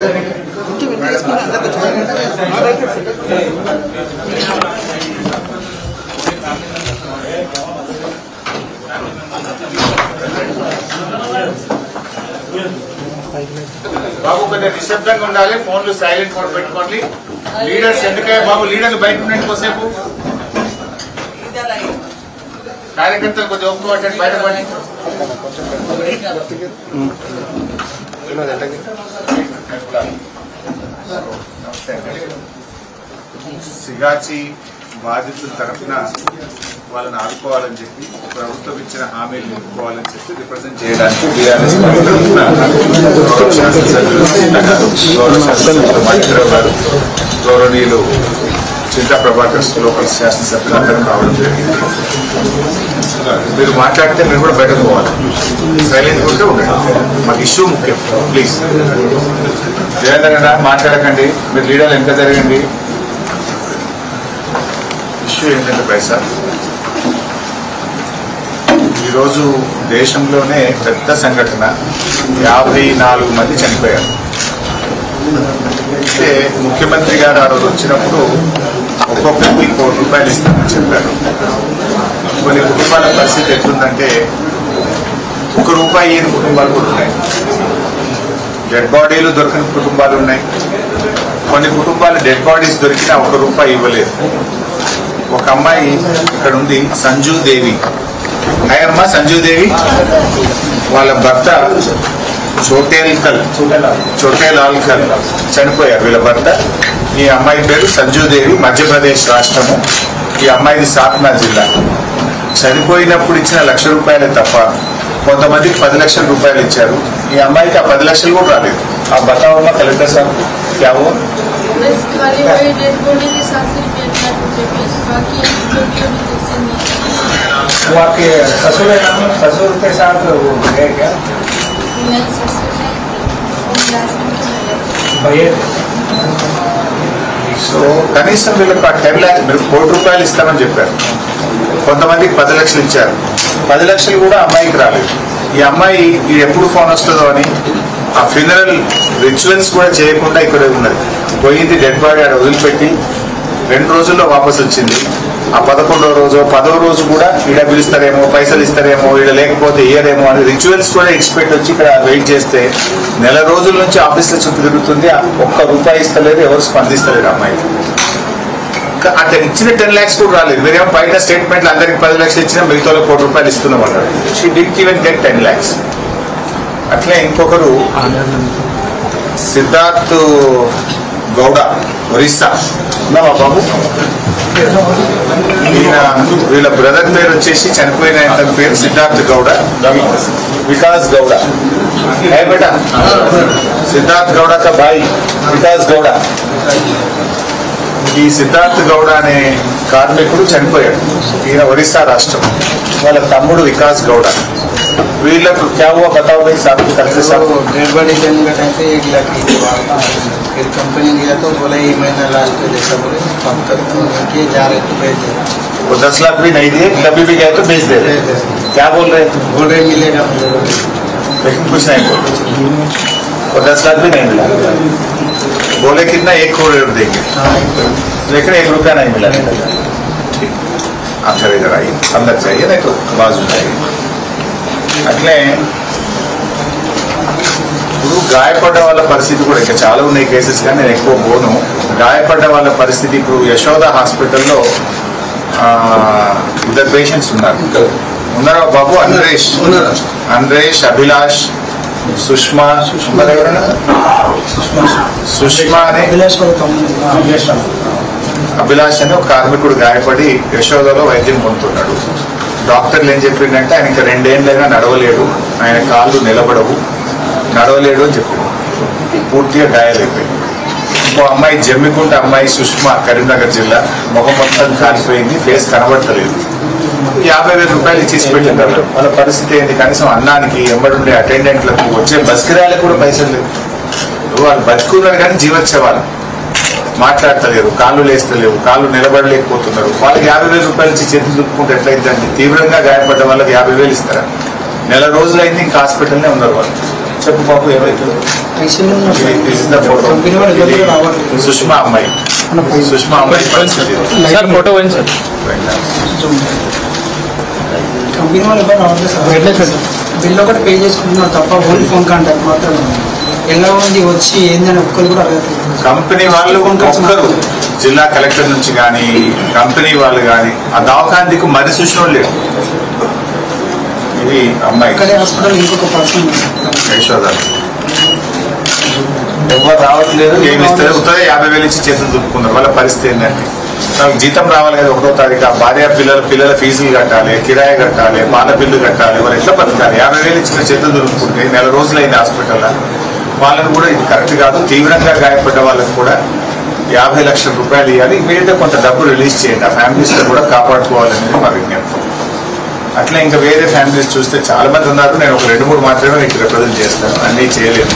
బాబు కొంచెం నిశ్శబ్దంగా ఉండాలి. ఫోన్లు సైలెంట్ మోడ్ పెట్టుకోండి. లీడర్స్ ఎందుకయ్యా బాబు, లీడర్లు బయట ఉండండి కోసేపు. కార్యకర్తలు కొంచెం ఒప్పుకోవట్లేదు, బయట పడి. సిగాచి బాధితుల తరఫున వాళ్ళని ఆదుకోవాలని చెప్పి ప్రభుత్వం ఇచ్చిన హామీలు నిలుపుకోవాలని చెప్పి రిప్రజెంట్ చేయడానికి బీఆర్ఎస్ మణిరావు గారు, గౌరవనీయులు చింతా ప్రభాకర్ లోకల్ శాసనసభ్యులు అందరం రావడం జరిగింది. మీరు మాట్లాడితే మీరు కూడా బయటకు పోవాలి, సైలెంట్ ఉంటే ఉండండి. మాకు ఇష్యూ ముఖ్యం. ప్లీజ్ జయంగా మాట్లాడకండి. మీరు లీడర్లు ఎంత జరగండి. ఇష్యూ ఏంటంటే పైసా, ఈరోజు దేశంలోనే పెద్ద సంఘటన, 54 మంది చనిపోయారు. అంటే ముఖ్యమంత్రి గారు ఆ రోజు వచ్చినప్పుడు ఒక్కొక్కరికి ₹1 కోటి ఇస్తామని చెప్పారు. కొన్ని కుటుంబాల పరిస్థితి ఎట్లుందంటే ₹1 ఇయ్యని కుటుంబాలు కూడా ఉన్నాయి. డెడ్ బాడీలు దొరికిన కుటుంబాలు ఉన్నాయి. కొన్ని కుటుంబాలు డెడ్ బాడీస్ దొరికినా ₹1 ఇవ్వలేదు. ఒక అమ్మాయి ఇక్కడ ఉంది, సంజూదేవి. అయ్యమ్మ సంజూదేవి, వాళ్ళ భర్త చోటేలాల్కల్ చనిపోయారు. వీళ్ళ భర్త. ఈ అమ్మాయి పేరు సంజూదేవి, మధ్యప్రదేశ్ రాష్ట్రము. ఈ అమ్మాయిది సాత్నా జిల్లా. చనిపోయినప్పుడు ఇచ్చిన ₹1,00,000 తప్ప కొంతమందికి ₹10 లక్షలు ఇచ్చారు. ఈ అమ్మాయికి ఆ 10 లక్షలు కూడా రాలేదు. ఆ బతావమ్మ కలెక్టర్ సార్ क्या हुआ? वो आपके ससुर है ना? ससुर के साथ वो गए क्या? नहीं, ससुर नहीं। సో కనీసం వీళ్ళకి ₹10 లక్షలు, మీరు ₹1 కోటి ఇస్తామని చెప్పారు. కొంతమందికి 10 లక్షలు ఇచ్చారు. 10 లక్షలు కూడా అమ్మాయికి రాలేదు. ఈ అమ్మాయి ఎప్పుడు ఫోన్ వస్తుందో అని ఆ ఫ్యూనరల్ రిచువల్స్ కూడా చేయకుండా ఇక్కడ ఉన్నది. పోయింది, డెడ్ బాడీ ఆడ వదిలిపెట్టి 2 రోజుల్లో వాపసు వచ్చింది. ఆ 11వ రోజు 10వ రోజు కూడా ఈడ పిలుస్తారేమో, పైసలు ఇస్తారేమో, ఈడ లేకపోతే ఇయ్యరేమో అని రిచువల్స్ కూడా ఇచ్చిపెట్టి వచ్చి ఇక్కడ వెయిట్ చేస్తే నెల రోజుల నుంచి ఆఫీస్లో చుట్టూ తిరుగుతుంది. ₹1 ఇస్తలేదు, ఎవరు స్పందిస్తలేరు అమ్మాయికి. అంటే ఇచ్చిన 10 lakhs కూడా రాలేదు. మీరేమో బయట స్టేట్మెంట్లు అందరికి 10 లక్షలు ఇచ్చినా మిగతా ₹1 ఇస్తున్నాం అన్నారు. She didn't even get 10 lakhs. అట్లే ఇంకొకరు సిద్ధార్థ్ గౌడ, ఒరిస్సా. ఉన్నావా బాబు? ఈయన వీళ్ళ బ్రదర్ పేరు వచ్చేసి చనిపోయిన పేరు సిద్ధార్థ్ గౌడ, వికాస్ గౌడ. है बेटा, సిద్ధార్థ్ గౌడ का भाई వికాస్ గౌడ. ఈ సిద్ధార్థ్ గౌడ అనే కార్మికుడు చనిపోయాడు. ఈయన ఒరిస్సా రాష్ట్రం. వాళ్ళ తమ్ముడు వికాస్ గౌడ. వీళ్ళకు क्या हुआ बताओ भाई साहब को करते साहब? डेड बॉडी देने का टाइम पे 1 लाख फिर कंपनी दिया तो बोला ये महीना लास्ट पे जैसा बोले अब तक के जा रहे तो भेज दे। वो 10 लाख भी नहीं दिए, कभी भी गए तो भेज दे रहे। क्या बोल रहे थे? बोल रहे मिलेगा, लेकिन कुछ नहीं बोल रहे। वो 10 लाख भी नहीं मिला। बोले कितना 1 करोड़ देंगे, लेकिन ₹1 नहीं मिला। ठीक, आप सर इधर आइए, अंदर चाहिए नहीं तो बाजू जाइए. అట్లే ఇప్పుడు గాయపడ్డ వాళ్ళ పరిస్థితి కూడా ఇంకా చాలా ఉన్నాయి కేసెస్, కానీ నేను ఎక్కువ పోను. గాయపడ్డ వాళ్ళ పరిస్థితి ఇప్పుడు యశోద హాస్పిటల్లో 2 పేషెంట్స్ ఉన్నారు. ఉన్నారా బాబు? అంద్రేష్, అభిలాష్, సుష్మా అనే అభిలాష్ అని ఒక కార్మికుడు గాయపడి యశోదలో వైద్యం పొందుతున్నాడు. డాక్టర్లు ఏం చెప్పిండంటే ఆయన ఇంకా 2 ఏళ్ళైనా నడవలేడు, ఆయన కాళ్ళు నిలబడవు, నడవలేడు అని చెప్పిండు. పూర్తిగా గాయాలైపోయింది. ఇంకో అమ్మాయి జమ్మికుంట అమ్మాయి సుష్మా, కరీంనగర్ జిల్లా. ముఖం మొత్తం కాలిపోయింది, ఫేస్ కనబడతలేదు. ₹50,000 ఇచ్చేసి పెట్టింటారు. వాళ్ళ పరిస్థితి ఏంటి? కనీసం అన్నానికి, ఎంబడుండే అటెండెంట్లకు, వచ్చే బస్ కిరాయిలకు కూడా పైసలు లేవు. వాళ్ళు బతుకున్నారు కానీ జీవోత్సవాలు మాట్లాడతలేరు, కాళ్ళు లేస్తలేవు, కాళ్ళు నిలబడలేకపోతున్నారు. వాళ్ళకి ₹50,000 ఇచ్చి చేతులు దుప్పుకుంటే ఎట్లయిద్దండి? తీవ్రంగా గాయపడ్డ వాళ్ళకి 50,000 ఇస్తారా? నెల రోజులైంది ఇంకా హాస్పిటల్నే ఉన్నారు వాళ్ళు. చెప్పు బాబు ఏమైతుంది సుష్మా అమ్మాయి పరిస్థితి సార్ ఫోటో పోయింది సార్ కంపెనీ వాళ్ళు ఎవరు రావట్లేదు సార్ బిల్ ఒకటి పే చేసుకుంటున్నారు తప్ప ఓన్లీ ఫోన్ కాంటాక్ట్ మాత్రమే ఎలా ఉంది వచ్చి ఏందని ఒక్కరు కూడా అడగట్లేదు కంపెనీ వాళ్ళు ఒక్కరు జిల్లా కలెక్టర్ నుంచి కానీ కంపెనీ వాళ్ళు కానీ ఆ దవాఖానకు మరి చూసిన వాళ్ళు లేరు. ఇది అమ్మాయి ఇక్కడే హాస్పిటల్ ఇంకొక పర్సన్ యశోద ఎవరు రావట్లేదు ఏమి ఇస్తారు ఉత్తరే 50,000 ఇచ్చి చేతులు దుప్పుకున్నారు. వాళ్ళ పరిస్థితి ఏంటంటే నాకు జీతం రావాలి కదా 1వ తారీఖు ఆ భార్య పిల్లల ఫీజులు కట్టాలి, కిరాయి కట్టాలి, పాల బిల్లు కట్టాలి, వాళ్ళు ఎట్లా బతకాలి? 50,000 ఇచ్చిన చేతులు దులుపుకుంటే నెల రోజులైంది హాస్పిటల్లో. వాళ్ళని కూడా ఇది కరెక్ట్ కాదు. తీవ్రంగా గాయపడ్డ వాళ్ళకి కూడా 50 లక్షల రూపాయలు ఇవ్వాలి. ఇమీడియట్గా కొంత డబ్బు రిలీజ్ చేయండి. ఆ ఫ్యామిలీస్తో కూడా కాపాడుకోవాలనేది మా విజ్ఞప్తి. అట్లా ఇంకా వేరే ఫ్యామిలీస్ చూస్తే చాలా మంది ఉన్నారు. నేను ఒక 2-3 మాత్రమే మీకు రిప్రజెంట్ చేస్తాను, అన్నీ చేయలేను.